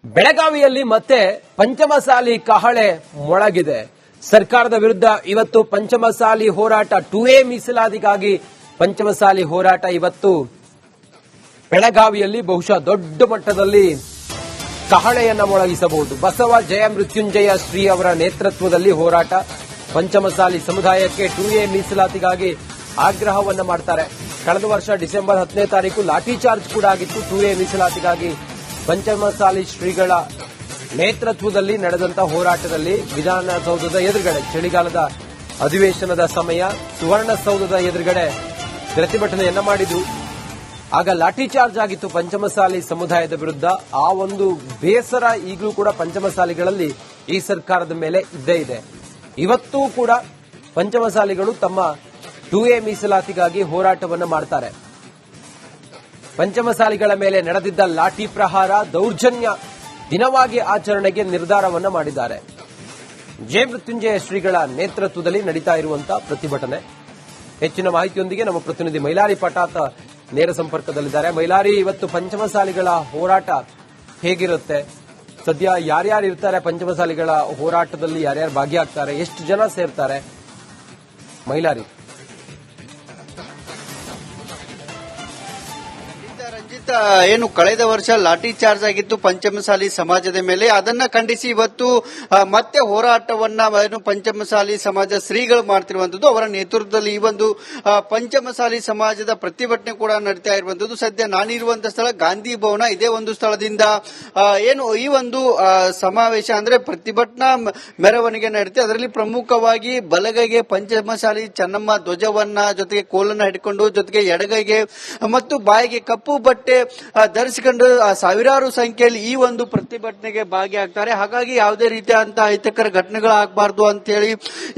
ಬೆಳಗಾವಿಯಲ್ಲಿ ಮತ್ತೆ ಪಂಚಮಸಾಲಿ ಕಹಳೆ ಮೊಳಗಿದೆ. ಸರ್ಕಾರದ ವಿರುದ್ಧ ಇವತ್ತು ಪಂಚಮಸಾಲಿ ಹೋರಾಟ 2A ಮೀಸಲಾತಿಗಾಗಿ ಪಂಚಮಸಾಲಿ ಹೋರಾಟ ಇವತ್ತು ಬೆಳಗಾವಿಯಲ್ಲಿ ಬಹುಶಃ ದೊಡ್ಡ ಮಟ್ಟದಲ್ಲಿ ಕಹಳೆಯನ್ನ ಮೊಳಗಿಸಬಹುದು. ಬಸವ ಜಯ ಮೃತ್ಯುಂಜಯ ಶ್ರೀ ಅವರ ನೇತೃತ್ವದಲ್ಲಿ ಹೋರಾಟ. ಪಂಚಮಸಾಲಿ ಸಮುದಾಯಕ್ಕೆ 2A ಮೀಸಲಾತಿಗಾಗಿ ಆಗ್ರಹವನ್ನ ಮಾಡ್ತಾರೆ. ಕಳೆದ ವರ್ಷ ಡಿಸೆಂಬರ್ 10ನೇ ತಾರೀಕು ಲಾಠಿ ಚಾರ್ಜ್ ಕೂಡ ಆಗಿತ್ತು. 2A ಮೀಸಲಾತಿಗಾಗಿ ಪಂಚಮಸಾಲಿ ಶ್ರೀಗಳ ನೇತೃತ್ವದಲ್ಲಿ ನಡೆದಂತಹ ಹೋರಾಟದಲ್ಲಿ ವಿಧಾನಸೌಧದ ಎದುರುಗಡೆ ಚಳಿಗಾಲದ ಅಧಿವೇಶನದ ಸಮಯ ಸುವರ್ಣಸೌಧದ ಎದುರುಗಡೆ ಪ್ರತಿಭಟನೆಯನ್ನ ಮಾಡಿದ್ರು. ಆಗ ಲಾಠಿ ಚಾರ್ಜ್ ಆಗಿತ್ತು ಪಂಚಮಸಾಲಿ ಸಮುದಾಯದ ವಿರುದ್ಧ. ಆ ಒಂದು ಬೇಸರ ಈಗಲೂ ಕೂಡ ಪಂಚಮಸಾಲಿಗಳಲ್ಲಿ ಈ ಸರ್ಕಾರದ ಮೇಲೆ ಇದ್ದೇ ಇದೆ. ಇವತ್ತೂ ಕೂಡ ಪಂಚಮಸಾಲಿಗಳು ತಮ್ಮ 2A ಮೀಸಲಾತಿಗಾಗಿ ಹೋರಾಟವನ್ನು ಮಾಡ್ತಾರೆ. ಪಂಚಮಸಾಲಿಗಳ ಮೇಲೆ ನಡೆದಿದ್ದ ಲಾಠಿ ಪ್ರಹಾರ ದೌರ್ಜನ್ಯ ದಿನವಾಗಿ ಆಚರಣೆಗೆ ನಿರ್ಧಾರವನ್ನ ಮಾಡಿದ್ದಾರೆ. ಜಯ ಮೃತ್ಯುಂಜಯ ಶ್ರೀಗಳ ನೇತೃತ್ವದಲ್ಲಿ ನಡೀತಾ ಇರುವಂತಹ ಪ್ರತಿಭಟನೆ. ಹೆಚ್ಚಿನ ಮಾಹಿತಿಯೊಂದಿಗೆ ನಮ್ಮ ಪ್ರತಿನಿಧಿ ಮೈಲಾರಿ ಪಟಾತ್ ನೇರ ಸಂಪರ್ಕದಲ್ಲಿದ್ದಾರೆ. ಮೈಲಾರಿ, ಇವತ್ತು ಪಂಚಮಸಾಲಿಗಳ ಹೋರಾಟ ಹೇಗಿರುತ್ತೆ? ಸದ್ಯ ಯಾರ್ಯಾರು ಇರ್ತಾರೆ ಪಂಚಮಸಾಲಿಗಳ ಹೋರಾಟದಲ್ಲಿ? ಯಾರ್ಯಾರು ಭಾಗಿಯಾಗ್ತಾರೆ? ಎಷ್ಟು ಜನ ಸೇರ್ತಾರೆ? ಮೈಲಾರಿ. ಏನು ಕಳೆದ ವರ್ಷ ಲಾಠಿ ಚಾರ್ಜ್ ಆಗಿತ್ತು ಪಂಚಮಸಾಲಿ ಸಮಾಜದ ಮೇಲೆ, ಅದನ್ನ ಖಂಡಿಸಿ ಇವತ್ತು ಮತ್ತೆ ಹೋರಾಟವನ್ನ ಏನು ಪಂಚಮಸಾಲಿ ಸಮಾಜ ಶ್ರೀಗಳು ಮಾಡ್ತಿರುವಂತದ್ದು. ಅವರ ನೇತೃತ್ವದಲ್ಲಿ ಈ ಒಂದು ಪಂಚಮಸಾಲಿ ಸಮಾಜದ ಪ್ರತಿಭಟನೆ ಕೂಡ ನಡೀತಾ ಇರುವಂತದ್ದು. ಸದ್ಯ ನಾನಿರುವಂತಹ ಸ್ಥಳ ಗಾಂಧಿ ಭವನ. ಇದೇ ಒಂದು ಸ್ಥಳದಿಂದ ಏನು ಈ ಒಂದು ಸಮಾವೇಶ ಅಂದ್ರೆ ಪ್ರತಿಭಟನಾ ಮೆರವಣಿಗೆ ನಡೆಯುತ್ತೆ. ಅದರಲ್ಲಿ ಪ್ರಮುಖವಾಗಿ ಬಲಗೈಗೆ ಪಂಚಮಸಾಲಿ ಚೆನ್ನಮ್ಮ ಧ್ವಜವನ್ನ, ಜೊತೆಗೆ ಕೋಲನ್ನ ಹಿಡ್ಕೊಂಡು, ಜೊತೆಗೆ ಎಡಗೈಗೆ ಮತ್ತು ಬಾಯಿಗೆ ಕಪ್ಪು ಬಟ್ಟೆ ಧರಿಸಿಕೊಂಡು ಸಾವಿರಾರು ಸಂಖ್ಯೆಯಲ್ಲಿ ಈ ಒಂದು ಪ್ರತಿಭಟನೆಗೆ ಭಾಗಿಯಾಗ್ತಾರೆ. ಹಾಗಾಗಿ ಯಾವುದೇ ರೀತಿಯಾದಂತಹ ಅಹಿತಕರ ಘಟನೆಗಳಾಗಬಾರದು ಅಂತ ಹೇಳಿ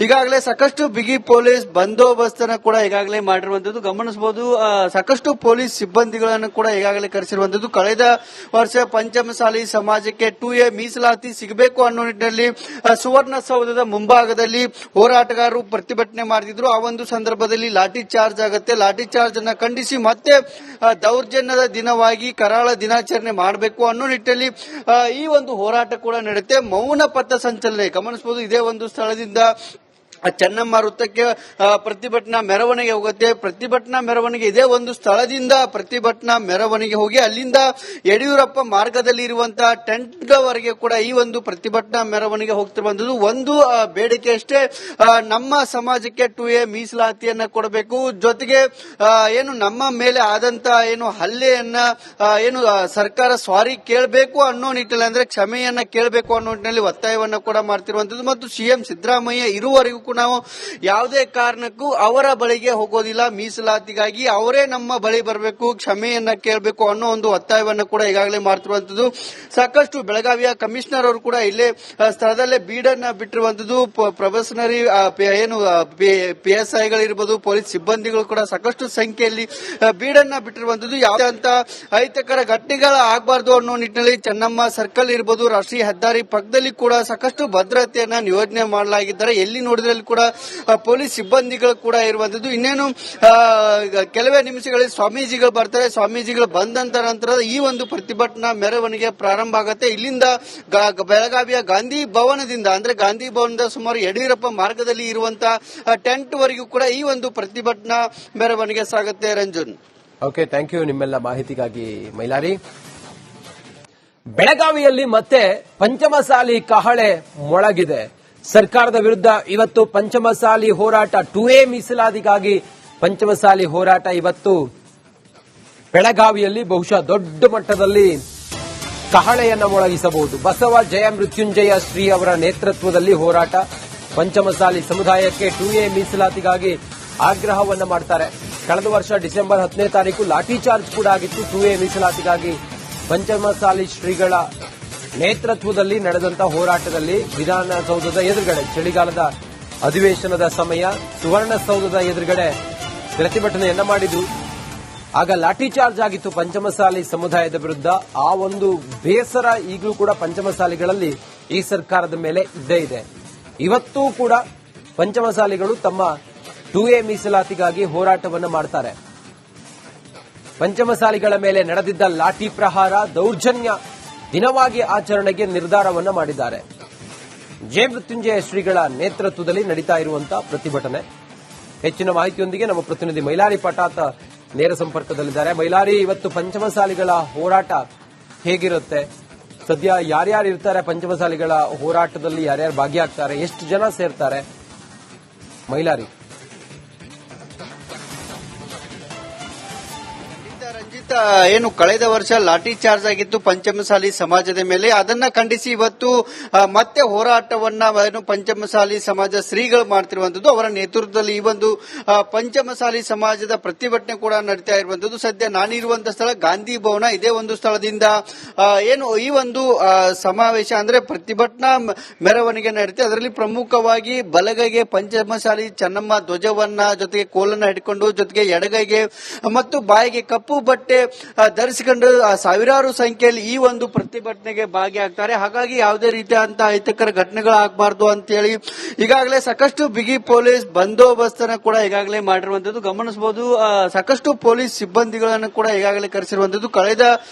ಈಗಾಗಲೇ ಸಾಕಷ್ಟು ಬಿಗಿ ಪೊಲೀಸ್ ಬಂದೋಬಸ್ತ್ ಕೂಡ ಈಗಾಗಲೇ ಮಾಡಿರುವಂತದ್ದು ಗಮನಿಸಬಹುದು. ಸಾಕಷ್ಟು ಪೊಲೀಸ್ ಸಿಬ್ಬಂದಿಗಳನ್ನು ಕೂಡ ಈಗಾಗಲೇ ಕರೆಸಿರುವಂತದ್ದು. ಕಳೆದ ವರ್ಷ ಪಂಚಮಸಾಲಿ ಸಮಾಜಕ್ಕೆ 2A ಮೀಸಲಾತಿ ಸಿಗಬೇಕು ಅನ್ನೋ ನಿಟ್ಟಿನಲ್ಲಿ ಸುವರ್ಣಸೌಧದ ಮುಂಭಾಗದಲ್ಲಿ ಹೋರಾಟಗಾರರು ಪ್ರತಿಭಟನೆ ಮಾಡಿದ್ರು. ಆ ಒಂದು ಸಂದರ್ಭದಲ್ಲಿ ಲಾಠಿ ಚಾರ್ಜ್ ಆಗುತ್ತೆ. ಲಾಠಿ ಚಾರ್ಜ್ ಅನ್ನ ಖಂಡಿಸಿ ಮತ್ತೆ ದೌರ್ಜನ್ಯದ ದಿನವಾಗಿ ಕರಾಳ ದಿನಾಚರಣೆ ಮಾಡಬೇಕು ಅನ್ನೋ ನಿಟ್ಟಿನಲ್ಲಿ ಈ ಒಂದು ಹೋರಾಟ ಕೂಡ ನಡೆಯುತ್ತೆ. ಮೌನ ಪಥ ಸಂಚಲನೆ ಗಮನಿಸಬಹುದು. ಇದೇ ಒಂದು ಸ್ಥಳದಿಂದ ಚೆನ್ನಮ್ಮ ವೃತ್ತಕ್ಕೆ ಪ್ರತಿಭಟನಾ ಮೆರವಣಿಗೆ ಹೋಗುತ್ತೆ. ಪ್ರತಿಭಟನಾ ಮೆರವಣಿಗೆ ಇದೇ ಒಂದು ಸ್ಥಳದಿಂದ ಪ್ರತಿಭಟನಾ ಮೆರವಣಿಗೆ ಹೋಗಿ ಅಲ್ಲಿಂದ ಯಡಿಯೂರಪ್ಪ ಮಾರ್ಗದಲ್ಲಿ ಇರುವಂತಹ ಟೆಂಟ್ವರೆಗೆ ಕೂಡ ಈ ಒಂದು ಪ್ರತಿಭಟನಾ ಮೆರವಣಿಗೆ ಹೋಗ್ತಿರುವಂತದ್ದು. ಒಂದು ಬೇಡಿಕೆ ಅಷ್ಟೇ, ನಮ್ಮ ಸಮಾಜಕ್ಕೆ 2A ಮೀಸಲಾತಿಯನ್ನ ಕೊಡಬೇಕು. ಜೊತೆಗೆ ಏನು ನಮ್ಮ ಮೇಲೆ ಆದಂತ ಏನು ಹಲ್ಲೆಯನ್ನ ಏನು ಸರ್ಕಾರ ಸಾರಿ ಕೇಳಬೇಕು ಅನ್ನೋ ನಿಟ್ಟಿನಲ್ಲಿ, ಅಂದ್ರೆ ಕ್ಷಮೆಯನ್ನ ಕೇಳಬೇಕು ಅನ್ನೋ ನಿಟ್ಟಿನಲ್ಲಿ ಒತ್ತಾಯವನ್ನ ಕೂಡ ಮಾಡ್ತಿರುವಂತದ್ದು. ಮತ್ತು ಸಿಎಂ ಸಿದ್ದರಾಮಯ್ಯ ಇರುವವರೆಗೂ ನಾವು ಯಾವುದೇ ಕಾರಣಕ್ಕೂ ಅವರ ಬಳಿಗೆ ಹೋಗೋದಿಲ್ಲ. ಮೀಸಲಾತಿಗಾಗಿ ಅವರೇ ನಮ್ಮ ಬಳಿ ಬರಬೇಕು, ಕ್ಷಮೆಯನ್ನ ಕೇಳಬೇಕು ಅನ್ನೋ ಒಂದು ಒತ್ತಾಯವನ್ನು ಕೂಡ ಈಗಾಗಲೇ ಮಾಡ್ತಿರುವಂತದ್ದು. ಸಾಕಷ್ಟು ಬೆಳಗಾವಿಯ ಕಮಿಷನರ್ ಅವರು ಕೂಡ ಇಲ್ಲೇ ಸ್ಥಳದಲ್ಲೇ ಬೀಡನ್ನ ಬಿಟ್ಟಿರುವಂತದ್ದು. ಪ್ರೊಬೆಷನರಿ ಏನು PSIಗಳಿರ್ಬೋದು, ಪೊಲೀಸ್ ಸಿಬ್ಬಂದಿಗಳು ಕೂಡ ಸಾಕಷ್ಟು ಸಂಖ್ಯೆಯಲ್ಲಿ ಬೀಡನ್ನ ಬಿಟ್ಟಿರುವಂತದ್ದು. ಯಾವುದೇ ಅಂತ ಅಹಿತಕರ ಘಟನೆಗಳ ಆಗಬಾರದು ಅನ್ನೋ ನಿಟ್ಟಿನಲ್ಲಿ ಚೆನ್ನಮ್ಮ ಸರ್ಕಲ್ ಇರ್ಬೋದು, ರಾಷ್ಟ್ರೀಯ ಹೆದ್ದಾರಿ ಪಕ್ಕದಲ್ಲಿ ಕೂಡ ಸಾಕಷ್ಟು ಭದ್ರತೆಯನ್ನ ನಿಯೋಜನೆ ಮಾಡಲಾಗಿದ್ದಾರೆ. ಎಲ್ಲಿ ನೋಡಿದ್ರೆ ಕೂಡ ಪೊಲೀಸ್ ಸಿಬ್ಬಂದಿಗಳು ಕೂಡ ಇರುವಂತದ್ದು. ಇನ್ನೇನು ಕೆಲವೇ ನಿಮಿಷಗಳಲ್ಲಿ ಸ್ವಾಮೀಜಿಗಳು ಬರ್ತಾರೆ. ಸ್ವಾಮೀಜಿಗಳು ಬಂದಂತ ನಂತರ ಈ ಒಂದು ಪ್ರತಿಭಟನಾ ಮೆರವಣಿಗೆ ಪ್ರಾರಂಭ ಆಗುತ್ತೆ. ಇಲ್ಲಿಂದ ಬೆಳಗಾವಿಯ ಗಾಂಧಿ ಭವನದಿಂದ, ಅಂದ್ರೆ ಗಾಂಧಿ ಭವನದ ಸುಮಾರು ಯಡಿಯೂರಪ್ಪ ಮಾರ್ಗದಲ್ಲಿ ಇರುವಂತಹ ಟೆಂಟ್ ವರೆಗೂ ಕೂಡ ಈ ಒಂದು ಪ್ರತಿಭಟನಾ ಮೆರವಣಿಗೆ ಸಾಗುತ್ತೆ. ರಂಜನ್. ಓಕೆ, ಥ್ಯಾಂಕ್ ಯು ನಿಮ್ಮೆಲ್ಲ ಮಾಹಿತಿಗಾಗಿ ಮೈಲಾರಿ. ಬೆಳಗಾವಿಯಲ್ಲಿ ಮತ್ತೆ ಪಂಚಮಸಾಲಿ ಕಹಳೆ ಮೊಳಗಿದೆ. ಸರ್ಕಾರದ ವಿರುದ್ಧ ಇವತ್ತು ಪಂಚಮಸಾಲಿ ಹೋರಾಟ 2A ಮೀಸಲಾತಿಗಾಗಿ ಪಂಚಮಸಾಲಿ ಹೋರಾಟ ಇವತ್ತು ಬೆಳಗಾವಿಯಲ್ಲಿ ಬಹುಶಃ ದೊಡ್ಡ ಮಟ್ಟದಲ್ಲಿ ಕಹಳೆಯನ್ನ ಮೊಳಗಿಸಬಹುದು. ಬಸವ ಜಯ ಮೃತ್ಯುಂಜಯ ಶ್ರೀ ಅವರ ನೇತೃತ್ವದಲ್ಲಿ ಹೋರಾಟ. ಪಂಚಮಸಾಲಿ ಸಮುದಾಯಕ್ಕೆ 2A ಮೀಸಲಾತಿಗಾಗಿ ಆಗ್ರಹವನ್ನ ಮಾಡ್ತಾರೆ. ಕಳೆದ ವರ್ಷ ಡಿಸೆಂಬರ್ 10ನೇ ತಾರೀಕು ಲಾಠಿ ಚಾರ್ಜ್ ಕೂಡ ಆಗಿತ್ತು. 2A ಮೀಸಲಾತಿಗಾಗಿ ಪಂಚಮಸಾಲಿ ಶ್ರೀಗಳ ನೇತೃತ್ವದಲ್ಲಿ ನಡೆದಂತಹ ಹೋರಾಟದಲ್ಲಿ ವಿಧಾನಸೌಧದ ಎದುರುಗಡೆ ಚಳಿಗಾಲದ ಅಧಿವೇಶನದ ಸಮಯ ಸುವರ್ಣಸೌಧದ ಎದುರುಗಡೆ ಪ್ರತಿಭಟನೆಯನ್ನ ಮಾಡಿದ್ರು. ಆಗ ಲಾಠಿ ಚಾರ್ಜ್ ಆಗಿತ್ತು ಪಂಚಮಸಾಲಿ ಸಮುದಾಯದ ವಿರುದ್ಧ. ಆ ಒಂದು ಬೇಸರ ಈಗಲೂ ಕೂಡ ಪಂಚಮಸಾಲಿಗಳಲ್ಲಿ ಈ ಸರ್ಕಾರದ ಮೇಲೆ ಇದ್ದೇ ಇದೆ. ಇವತ್ತೂ ಕೂಡ ಪಂಚಮಸಾಲಿಗಳು ತಮ್ಮ 2A ಮೀಸಲಾತಿಗಾಗಿ ಹೋರಾಟವನ್ನು ಮಾಡ್ತಾರೆ. ಪಂಚಮಸಾಲಿಗಳ ಮೇಲೆ ನಡೆದಿದ್ದ ಲಾಠಿ ಪ್ರಹಾರ ದೌರ್ಜನ್ಯ ದಿನವಾಗಿ ಆಚರಣೆಗೆ ನಿರ್ಧಾರವನ್ನ ಮಾಡಿದ್ದಾರೆ. ಜಯ ಮೃತ್ಯುಂಜಯ ಶ್ರೀಗಳ ನೇತೃತ್ವದಲ್ಲಿ ನಡೀತಾ ಇರುವಂತಹ ಪ್ರತಿಭಟನೆ. ಹೆಚ್ಚಿನ ಮಾಹಿತಿಯೊಂದಿಗೆ ನಮ್ಮ ಪ್ರತಿನಿಧಿ ಮೈಲಾರಿ ಪಟಾತ್ ನೇರ ಸಂಪರ್ಕದಲ್ಲಿದ್ದಾರೆ. ಮೈಲಾರಿ, ಇವತ್ತು ಪಂಚಮಸಾಲಿಗಳ ಹೋರಾಟ ಹೇಗಿರುತ್ತೆ? ಸದ್ಯ ಯಾರ್ಯಾರು ಇರ್ತಾರೆ ಪಂಚಮಸಾಲಿಗಳ ಹೋರಾಟದಲ್ಲಿ? ಯಾರ್ಯಾರು ಭಾಗಿಯಾಗ್ತಾರೆ? ಎಷ್ಟು ಜನ ಸೇರ್ತಾರೆ? ಮೈಲಾರಿ. ರಂಜಿತ್, ಏನು ಕಳೆದ ವರ್ಷ ಲಾಠಿ ಚಾರ್ಜ್ ಆಗಿತ್ತು ಪಂಚಮಸಾಲಿ ಸಮಾಜದ ಮೇಲೆ, ಅದನ್ನ ಖಂಡಿಸಿ ಇವತ್ತು ಮತ್ತೆ ಹೋರಾಟವನ್ನ ಏನು ಪಂಚಮಸಾಲಿ ಸಮಾಜ ಶ್ರೀಗಳು ಮಾಡ್ತಿರುವಂತದ್ದು. ಅವರ ನೇತೃತ್ವದಲ್ಲಿ ಈ ಒಂದು ಪಂಚಮಸಾಲಿ ಸಮಾಜದ ಪ್ರತಿಭಟನೆ ಕೂಡ ನಡೀತಾ ಇರುವಂತದ್ದು. ಸದ್ಯ ನಾನಿರುವಂತಹ ಸ್ಥಳ ಗಾಂಧಿ ಭವನ. ಇದೇ ಒಂದು ಸ್ಥಳದಿಂದ ಏನು ಈ ಒಂದು ಸಮಾವೇಶ ಅಂದ್ರೆ ಪ್ರತಿಭಟನಾ ಮೆರವಣಿಗೆ ನಡೀತೆ. ಅದರಲ್ಲಿ ಪ್ರಮುಖವಾಗಿ ಬಲಗೈಗೆ ಪಂಚಮಸಾಲಿ ಚೆನ್ನಮ್ಮ ಧ್ವಜವನ್ನ, ಜೊತೆಗೆ ಕೋಲನ್ನ ಹಿಡ್ಕೊಂಡು, ಜೊತೆಗೆ ಎಡಗೈಗೆ ಮತ್ತು ಬಾಯಿಗೆ ಕಪ್ಪು ಬಟ್ಟೆ ಧರಿಸಿಕೊಂಡು ಸಾವಿರಾರು ಸಂಖ್ಯೆಯಲ್ಲಿ ಈ ಒಂದು ಪ್ರತಿಭಟನೆಗೆ ಭಾಗಿಯಾಗ್ತಾರೆ. ಹಾಗಾಗಿ ಯಾವುದೇ ರೀತಿಯಾದಂತಹ ಅಹಿತಕರ ಘಟನೆಗಳಾಗಬಾರದು ಅಂತ ಹೇಳಿ ಈಗಾಗಲೇ ಸಾಕಷ್ಟು ಬಿಗಿ ಪೊಲೀಸ್ ಬಂದೋಬಸ್ತ್ ಅನ್ನು ಕೂಡ ಈಗಾಗಲೇ ಮಾಡಿರುವಂತದ್ದು ಗಮನಿಸಬಹುದು. ಸಾಕಷ್ಟು ಪೊಲೀಸ್ ಸಿಬ್ಬಂದಿಗಳನ್ನು ಕೂಡ ಈಗಾಗಲೇ ಕರೆಸಿರುವಂತದ್ದು. ಕಳೆದ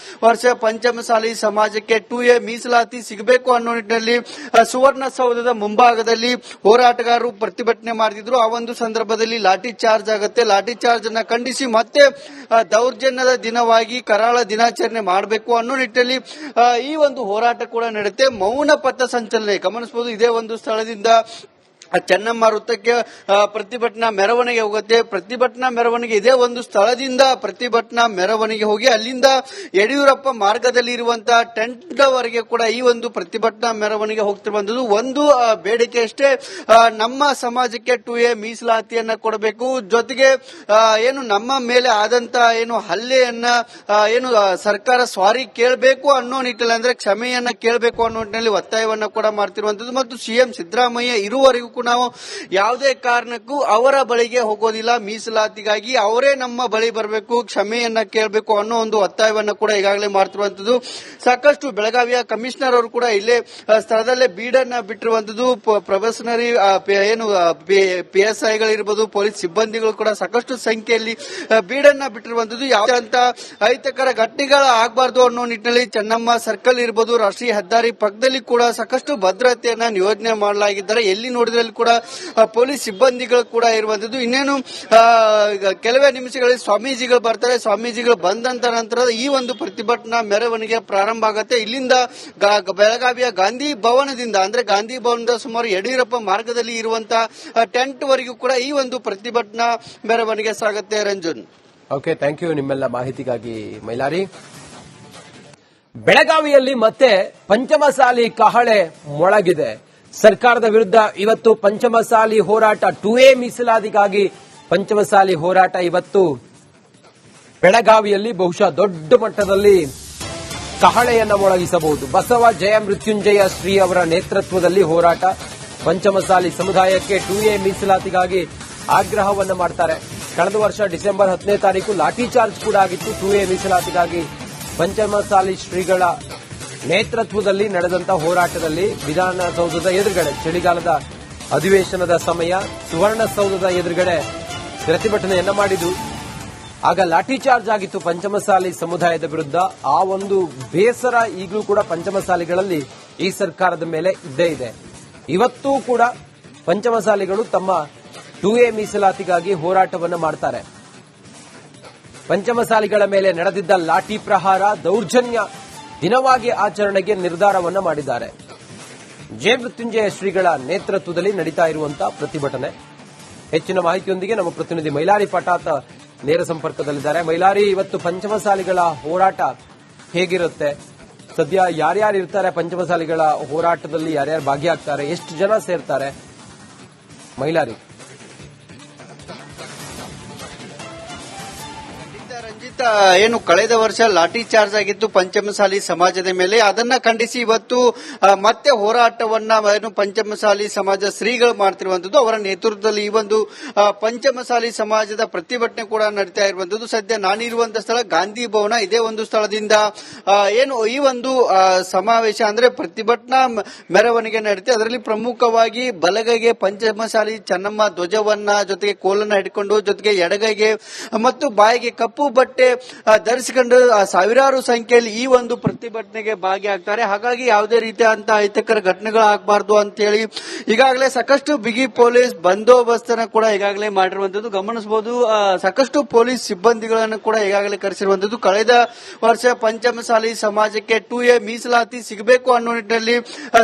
ವರ್ಷ ಪಂಚಮಸಾಲಿ ಸಮಾಜಕ್ಕೆ 2A ಮೀಸಲಾತಿ ಸಿಗಬೇಕು ಅನ್ನೋ ನಿಟ್ಟಿನಲ್ಲಿ ಸುವರ್ಣಸೌಧದ ಮುಂಭಾಗದಲ್ಲಿ ಹೋರಾಟಗಾರರು ಪ್ರತಿಭಟನೆ ಮಾಡಿದ್ರು. ಆ ಒಂದು ಸಂದರ್ಭದಲ್ಲಿ ಲಾಠಿ ಚಾರ್ಜ್ ಆಗುತ್ತೆ. ಲಾಠಿ ಚಾರ್ಜ್ ಅನ್ನ ಖಂಡಿಸಿ ಮತ್ತೆ ದೌರ್ಜನ್ಯದ ದಿನವಾಗಿ ಕರಾಳ ದಿನಾಚರಣೆ ಮಾಡಬೇಕು ಅನ್ನೋ ನಿಟ್ಟಿನಲ್ಲಿ ಈ ಒಂದು ಹೋರಾಟ ಕೂಡ ನಡೆಯುತ್ತೆ. ಮೌನ ಪಥ ಸಂಚಲನೆ ಗಮನಿಸಬಹುದು. ಇದೇ ಒಂದು ಸ್ಥಳದಿಂದ ಚೆನ್ನಮ್ಮ ವೃತ್ತಕ್ಕೆ ಪ್ರತಿಭಟನಾ ಮೆರವಣಿಗೆ ಹೋಗುತ್ತೆ. ಪ್ರತಿಭಟನಾ ಮೆರವಣಿಗೆ ಇದೇ ಒಂದು ಸ್ಥಳದಿಂದ ಪ್ರತಿಭಟನಾ ಮೆರವಣಿಗೆ ಹೋಗಿ ಅಲ್ಲಿಂದ ಯಡಿಯೂರಪ್ಪ ಮಾರ್ಗದಲ್ಲಿ ಇರುವಂತಹ ಟೆಂಟ್ ವರೆಗೆ ಕೂಡ ಈ ಒಂದು ಪ್ರತಿಭಟನಾ ಮೆರವಣಿಗೆ ಹೋಗ್ತಿರುವಂತದ್ದು. ಒಂದು ಬೇಡಿಕೆ ಅಷ್ಟೇ, ನಮ್ಮ ಸಮಾಜಕ್ಕೆ 2A ಮೀಸಲಾತಿಯನ್ನ ಕೊಡಬೇಕು. ಜೊತೆಗೆ ಏನು ನಮ್ಮ ಮೇಲೆ ಆದಂತ ಏನು ಹಲ್ಲೆಯನ್ನ ಏನು ಸರ್ಕಾರ ಸ್ವಾರಿ ಕೇಳಬೇಕು ಅನ್ನೋ ನಿಟ್ಟಿನಲ್ಲಿ, ಅಂದ್ರೆ ಕ್ಷಮೆಯನ್ನ ಕೇಳಬೇಕು ಅನ್ನೋ ನಿಟ್ಟಿನಲ್ಲಿ ಒತ್ತಾಯವನ್ನ ಕೂಡ ಮಾಡ್ತಿರುವಂತದ್ದು. ಮತ್ತು ಸಿಎಂ ಸಿದ್ದರಾಮಯ್ಯ ಇರುವವರೆಗೂ ನಾವು ಯಾವುದೇ ಕಾರಣಕ್ಕೂ ಅವರ ಬಳಿಗೆ ಹೋಗೋದಿಲ್ಲ. ಮೀಸಲಾತಿಗಾಗಿ ಅವರೇ ನಮ್ಮ ಬಳಿ ಬರಬೇಕು, ಕ್ಷಮೆಯನ್ನ ಕೇಳಬೇಕು ಅನ್ನೋ ಒಂದು ಒತ್ತಾಯವನ್ನ ಕೂಡ ಈಗಾಗಲೇ ಮಾಡ್ತಿರುವಂತದ್ದು. ಸಾಕಷ್ಟು ಬೆಳಗಾವಿಯ ಕಮಿಷನರ್ ಅವರು ಕೂಡ ಇಲ್ಲೇ ಸ್ಥಳದಲ್ಲೇ ಬೀಡನ್ನ ಬಿಟ್ಟಿರುವಂತದ್ದು. ಪ್ರೊಬೆಷನರಿ ಏನು PSIಗಳಿರ್ಬೋದು, ಪೊಲೀಸ್ ಸಿಬ್ಬಂದಿಗಳು ಕೂಡ ಸಾಕಷ್ಟು ಸಂಖ್ಯೆಯಲ್ಲಿ ಬೀಡನ್ನ ಬಿಟ್ಟಿರುವಂತದ್ದು. ಯಾವುದೇ ಅಂತ ಅಹಿತಕರ ಘಟನೆಗಳು ಆಗಬಾರದು ಅನ್ನೋ ನಿಟ್ಟಿನಲ್ಲಿ ಚೆನ್ನಮ್ಮ ಸರ್ಕಲ್ ಇರ್ಬೋದು, ರಾಷ್ಟ್ರೀಯ ಹೆದ್ದಾರಿ ಪಕ್ಕದಲ್ಲಿ ಕೂಡ ಸಾಕಷ್ಟು ಭದ್ರತೆಯನ್ನ ನಿಯೋಜನೆ ಮಾಡಲಾಗಿದ್ದಾರೆ. ಎಲ್ಲಿ ನೋಡಿದ್ರಲ್ಲಿ ಕೂಡ ಪೊಲೀಸ್ ಸಿಬ್ಬಂದಿಗಳು ಕೂಡ ಇರುವಂತದ್ದು. ಇನ್ನೇನು ಕೆಲವೇ ನಿಮಿಷಗಳಲ್ಲಿ ಸ್ವಾಮೀಜಿಗಳು ಬರ್ತಾರೆ. ಸ್ವಾಮೀಜಿಗಳು ಬಂದಂತ ನಂತರ ಈ ಒಂದು ಪ್ರತಿಭಟನಾ ಮೆರವಣಿಗೆ ಪ್ರಾರಂಭ ಆಗುತ್ತೆ. ಇಲ್ಲಿಂದ ಬೆಳಗಾವಿಯ ಗಾಂಧಿ ಭವನದಿಂದ, ಅಂದ್ರೆ ಗಾಂಧಿ ಭವನದ ಸುಮಾರು ಯಡಿಯೂರಪ್ಪ ಮಾರ್ಗದಲ್ಲಿ ಇರುವಂತಹ ಟೆಂಟ್ ವರೆಗೂ ಕೂಡ ಈ ಒಂದು ಪ್ರತಿಭಟನಾ ಮೆರವಣಿಗೆ ಸಾಗುತ್ತೆ. ರಂಜನ್, ಓಕೆ, ಥ್ಯಾಂಕ್ ಯು ನಿಮ್ಮೆಲ್ಲ ಮಾಹಿತಿಗಾಗಿ ಮೈಲಾರಿ. ಬೆಳಗಾವಿಯಲ್ಲಿ ಮತ್ತೆ ಪಂಚಮಸಾಲಿ ಕಹಳೆ ಮೊಳಗಿದೆ. ಸರ್ಕಾರದ ವಿರುದ್ಧ ಇವತ್ತು ಪಂಚಮಸಾಲಿ ಹೋರಾಟ, 2A ಮೀಸಲಾತಿಗಾಗಿ ಪಂಚಮಸಾಲಿ ಹೋರಾಟ ಇವತ್ತು ಬೆಳಗಾವಿಯಲ್ಲಿ ಬಹುಶಃ ದೊಡ್ಡ ಮಟ್ಟದಲ್ಲಿ ಕಹಳೆಯನ್ನ ಮೊಳಗಿಸಬಹುದು. ಬಸವ ಜಯ ಮೃತ್ಯುಂಜಯ ಶ್ರೀ ಅವರ ನೇತೃತ್ವದಲ್ಲಿ ಹೋರಾಟ. ಪಂಚಮಸಾಲಿ ಸಮುದಾಯಕ್ಕೆ 2A ಮೀಸಲಾತಿಗಾಗಿ ಆಗ್ರಹವನ್ನ ಮಾಡ್ತಾರೆ. ಕಳೆದ ವರ್ಷ ಡಿಸೆಂಬರ್ 10ನೇ ತಾರೀಕು ಲಾಠಿ ಚಾರ್ಜ್ ಕೂಡ ಆಗಿತ್ತು. 2A ಮೀಸಲಾತಿಗಾಗಿ ಪಂಚಮಸಾಲಿ ಶ್ರೀಗಳ ನೇತೃತ್ವದಲ್ಲಿ ನಡೆದಂತಹ ಹೋರಾಟದಲ್ಲಿ ವಿಧಾನಸೌಧದ ಎದುರುಗಡೆ, ಚಳಿಗಾಲದ ಅಧಿವೇಶನದ ಸಮಯ, ಸುವರ್ಣಸೌಧದ ಎದುರುಗಡೆ ಪ್ರತಿಭಟನೆಯನ್ನ ಮಾಡಿದ್ರು. ಆಗ ಲಾಠಿ ಚಾರ್ಜ್ ಆಗಿತ್ತು ಪಂಚಮಸಾಲಿ ಸಮುದಾಯದ ವಿರುದ್ಧ. ಆ ಒಂದು ಬೇಸರ ಈಗಲೂ ಕೂಡ ಪಂಚಮಸಾಲಿಗಳಲ್ಲಿ ಈ ಸರ್ಕಾರದ ಮೇಲೆ ಇದ್ದೇ ಇದೆ. ಇವತ್ತೂ ಕೂಡ ಪಂಚಮಸಾಲಿಗಳು ತಮ್ಮ 2A ಮೀಸಲಾತಿಗಾಗಿ ಹೋರಾಟವನ್ನು ಮಾಡ್ತಾರೆ. ಪಂಚಮಸಾಲಿಗಳ ಮೇಲೆ ನಡೆದಿದ್ದ ಲಾಠಿ ಪ್ರಹಾರ, ದೌರ್ಜನ್ಯ ದಿನವಾಗಿ ಆಚರಣೆಗೆ ನಿರ್ಧಾರವನ್ನ ಮಾಡಿದ್ದಾರೆ. ಜಯ ಮೃತ್ಯುಂಜಯ ಶ್ರೀಗಳ ನೇತೃತ್ವದಲ್ಲಿ ನಡೀತಾ ಇರುವಂತಹ ಪ್ರತಿಭಟನೆ. ಹೆಚ್ಚಿನ ಮಾಹಿತಿಯೊಂದಿಗೆ ನಮ್ಮ ಪ್ರತಿನಿಧಿ ಮೈಲಾರಿ ಪಟಾತ್ ನೇರ ಸಂಪರ್ಕದಲ್ಲಿದ್ದಾರೆ. ಮೈಲಾರಿ, ಇವತ್ತು ಪಂಚಮಸಾಲಿಗಳ ಹೋರಾಟ ಹೇಗಿರುತ್ತೆ? ಸದ್ಯ ಯಾರ್ಯಾರು ಇರ್ತಾರೆ ಪಂಚಮಸಾಲಿಗಳ ಹೋರಾಟದಲ್ಲಿ? ಯಾರ್ಯಾರು ಭಾಗಿಯಾಗ್ತಾರೆ? ಎಷ್ಟು ಜನ ಸೇರ್ತಾರೆ? ಮೈಲಾರಿ. ರಂಜಿತ್, ಏನು ಕಳೆದ ವರ್ಷ ಲಾಠಿ ಚಾರ್ಜ್ ಆಗಿತ್ತು ಪಂಚಮಸಾಲಿ ಸಮಾಜದ ಮೇಲೆ, ಅದನ್ನ ಖಂಡಿಸಿ ಇವತ್ತು ಮತ್ತೆ ಹೋರಾಟವನ್ನ ಏನು ಪಂಚಮಸಾಲಿ ಸಮಾಜ ಶ್ರೀಗಳು ಮಾಡ್ತಿರುವಂತದ್ದು. ಅವರ ನೇತೃತ್ವದಲ್ಲಿ ಈ ಒಂದು ಪಂಚಮಸಾಲಿ ಸಮಾಜದ ಪ್ರತಿಭಟನೆ ಕೂಡ ನಡೀತಾ ಇರುವಂತದ್ದು. ಸದ್ಯ ನಾನಿರುವಂತಹ ಸ್ಥಳ ಗಾಂಧಿ ಭವನ. ಇದೇ ಒಂದು ಸ್ಥಳದಿಂದ ಏನು ಈ ಒಂದು ಸಮಾವೇಶ ಅಂದ್ರೆ ಪ್ರತಿಭಟನಾ ಮೆರವಣಿಗೆ ನಡೀತೆ. ಅದರಲ್ಲಿ ಪ್ರಮುಖವಾಗಿ ಬಲಗೈಗೆ ಪಂಚಮಸಾಲಿ ಚೆನ್ನಮ್ಮ ಧ್ವಜವನ್ನ, ಜೊತೆಗೆ ಕೋಲನ್ನ ಹಿಡ್ಕೊಂಡು, ಜೊತೆಗೆ ಎಡಗೈಗೆ ಮತ್ತು ಬಾಯಿಗೆ ಕಪ್ಪು ಬಟ್ಟೆ ಧರಿಸಿಕೊಂಡು ಸಾವಿರಾರು ಸಂಖ್ಯೆಯಲ್ಲಿ ಈ ಒಂದು ಪ್ರತಿಭಟನೆಗೆ ಭಾಗಿಯಾಗ್ತಾರೆ. ಹಾಗಾಗಿ ಯಾವುದೇ ರೀತಿಯಾದಂತಹ ಅಹಿತಕರ ಘಟನೆಗಳಾಗಬಾರದು ಅಂತ ಹೇಳಿ ಈಗಾಗಲೇ ಸಾಕಷ್ಟು ಬಿಗಿ ಪೊಲೀಸ್ ಬಂದೋಬಸ್ತ್ ಅನ್ನು ಕೂಡ ಈಗಾಗಲೇ ಮಾಡಿರುವಂತದ್ದು ಗಮನಿಸಬಹುದು. ಸಾಕಷ್ಟು ಪೊಲೀಸ್ ಸಿಬ್ಬಂದಿಗಳನ್ನು ಕೂಡ ಈಗಾಗಲೇ ಕರೆಸಿರುವಂತದ್ದು. ಕಳೆದ ವರ್ಷ ಪಂಚಮಸಾಲಿ ಸಮಾಜಕ್ಕೆ 2A ಮೀಸಲಾತಿ ಸಿಗಬೇಕು ಅನ್ನೋ ನಿಟ್ಟಿನಲ್ಲಿ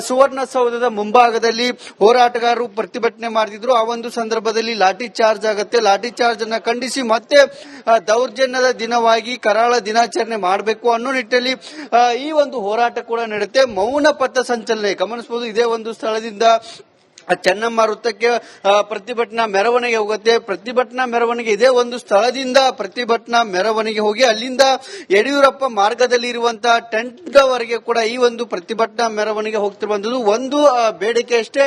ಸುವರ್ಣಸೌಧದ ಮುಂಭಾಗದಲ್ಲಿ ಹೋರಾಟಗಾರರು ಪ್ರತಿಭಟನೆ ಮಾಡಿದ್ರು. ಆ ಒಂದು ಸಂದರ್ಭದಲ್ಲಿ ಲಾಠಿ ಚಾರ್ಜ್ ಆಗುತ್ತೆ. ಲಾಠಿ ಚಾರ್ಜ್ ಅನ್ನ ಖಂಡಿಸಿ ಮತ್ತೆ ದೌರ್ಜನ್ಯದ ದಿನವಾಗಿ ಕರಾಳ ದಿನಾಚರಣೆ ಮಾಡಬೇಕು ಅನ್ನೋ ನಿಟ್ಟಿನಲ್ಲಿ ಈ ಒಂದು ಹೋರಾಟ ಕೂಡ ನಡೆಯುತ್ತೆ. ಮೌನ ಪಥ ಸಂಚಲನೆ ಗಮನಿಸಬಹುದು. ಇದೇ ಒಂದು ಸ್ಥಳದಿಂದ ಚೆನ್ನಮ್ಮ ವೃತ್ತಕ್ಕೆ ಪ್ರತಿಭಟನಾ ಮೆರವಣಿಗೆ ಹೋಗುತ್ತೆ. ಪ್ರತಿಭಟನಾ ಮೆರವಣಿಗೆ ಇದೇ ಒಂದು ಸ್ಥಳದಿಂದ ಪ್ರತಿಭಟನಾ ಮೆರವಣಿಗೆ ಹೋಗಿ ಅಲ್ಲಿಂದ ಯಡಿಯೂರಪ್ಪ ಮಾರ್ಗದಲ್ಲಿ ಇರುವಂತಹ ಟೆಂಟ್ ವರೆಗೆ ಕೂಡ ಈ ಒಂದು ಪ್ರತಿಭಟನಾ ಮೆರವಣಿಗೆ ಹೋಗ್ತಿರುವಂತದ್ದು. ಒಂದು ಬೇಡಿಕೆ ಅಷ್ಟೇ,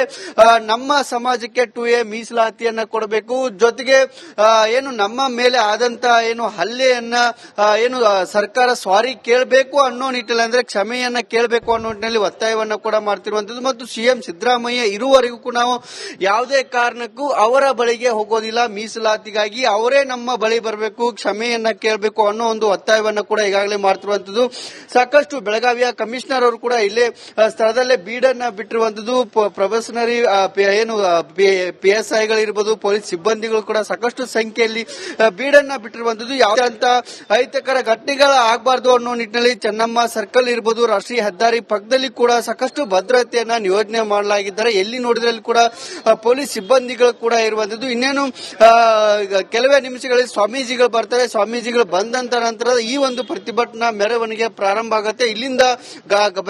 ನಮ್ಮ ಸಮಾಜಕ್ಕೆ 2A ಮೀಸಲಾತಿಯನ್ನ ಕೊಡಬೇಕು. ಜೊತೆಗೆ ಏನು ನಮ್ಮ ಮೇಲೆ ಆದಂತ ಏನು ಹಲ್ಲೆಯನ್ನ ಏನು ಸರ್ಕಾರ ಸಾರಿ ಕೇಳಬೇಕು ಅನ್ನೋ ನಿಟ್ಟಿನಲ್ಲಿ, ಅಂದ್ರೆ ಕ್ಷಮೆಯನ್ನ ಕೇಳಬೇಕು ಅನ್ನೋ ನಿಟ್ಟಿನಲ್ಲಿ ಒತ್ತಾಯವನ್ನ ಕೂಡ ಮಾಡ್ತಿರುವಂತದ್ದು. ಮತ್ತು ಸಿಎಂ ಸಿದ್ದರಾಮಯ್ಯ ಇರುವವರೆಗೂ ನಾವು ಯಾವುದೇ ಕಾರಣಕ್ಕೂ ಅವರ ಬಳಿಗೆ ಹೋಗೋದಿಲ್ಲ. ಮೀಸಲಾತಿಗಾಗಿ ಅವರೇ ನಮ್ಮ ಬಳಿ ಬರಬೇಕು, ಕ್ಷಮೆಯನ್ನ ಕೇಳಬೇಕು ಅನ್ನೋ ಒಂದು ಒತ್ತಾಯವನ್ನ ಕೂಡ ಈಗಾಗಲೇ ಮಾಡ್ತಿರುವಂತದ್ದು. ಸಾಕಷ್ಟು ಬೆಳಗಾವಿಯ ಕಮಿಷನರ್ ಅವರು ಕೂಡ ಇಲ್ಲೇ ಸ್ಥಳದಲ್ಲೇ ಬೀಡನ್ನ ಬಿಟ್ಟಿರುವಂತದ್ದು. ಪ್ರೊಬೆಷನರಿ ಏನು PSIಗಳಿರ್ಬೋದು, ಪೊಲೀಸ್ ಸಿಬ್ಬಂದಿಗಳು ಕೂಡ ಸಾಕಷ್ಟು ಸಂಖ್ಯೆಯಲ್ಲಿ ಬೀಡನ್ನ ಬಿಟ್ಟಿರುವಂತದ್ದು. ಯಾವುದೇ ಅಂತ ಅಹಿತಕರ ಘಟನೆಗಳ ಆಗಬಾರದು ಅನ್ನೋ ನಿಟ್ಟಿನಲ್ಲಿ ಚೆನ್ನಮ್ಮ ಸರ್ಕಲ್ ಇರ್ಬೋದು, ರಾಷ್ಟ್ರೀಯ ಹೆದ್ದಾರಿ ಪಕ್ಕದಲ್ಲಿ ಕೂಡ ಸಾಕಷ್ಟು ಭದ್ರತೆಯನ್ನ ನಿಯೋಜನೆ ಮಾಡಲಾಗಿದ್ದಾರೆ. ಎಲ್ಲಿ ನೋಡಿದ್ರಲ್ಲಿ ಕೂಡ ಪೊಲೀಸ್ ಸಿಬ್ಬಂದಿಗಳು ಕೂಡ ಇರುವಂತದ್ದು. ಇನ್ನೇನು ಕೆಲವೇ ನಿಮಿಷಗಳಲ್ಲಿ ಸ್ವಾಮೀಜಿಗಳು ಬರ್ತಾರೆ. ಸ್ವಾಮೀಜಿಗಳು ಬಂದಂತ ನಂತರ ಈ ಒಂದು ಪ್ರತಿಭಟನಾ ಮೆರವಣಿಗೆ ಪ್ರಾರಂಭ ಆಗುತ್ತೆ. ಇಲ್ಲಿಂದ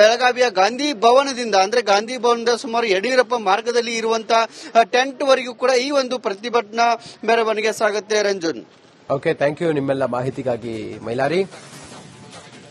ಬೆಳಗಾವಿಯ ಗಾಂಧಿ ಭವನದಿಂದ, ಅಂದ್ರೆ ಗಾಂಧಿ ಭವನದ ಸುಮಾರು ಯಡಿಯೂರಪ್ಪ ಮಾರ್ಗದಲ್ಲಿ ಇರುವಂತಹ ಟೆಂಟ್ ವರೆಗೂ ಕೂಡ ಈ ಒಂದು ಪ್ರತಿಭಟನಾ ಮೆರವಣಿಗೆ ಸಾಗುತ್ತೆ. ರಂಜನ್, ಓಕೆ, ಥ್ಯಾಂಕ್ ಯು ನಿಮ್ಮೆಲ್ಲ ಮಾಹಿತಿಗಾಗಿ ಮೈಲಾರಿ.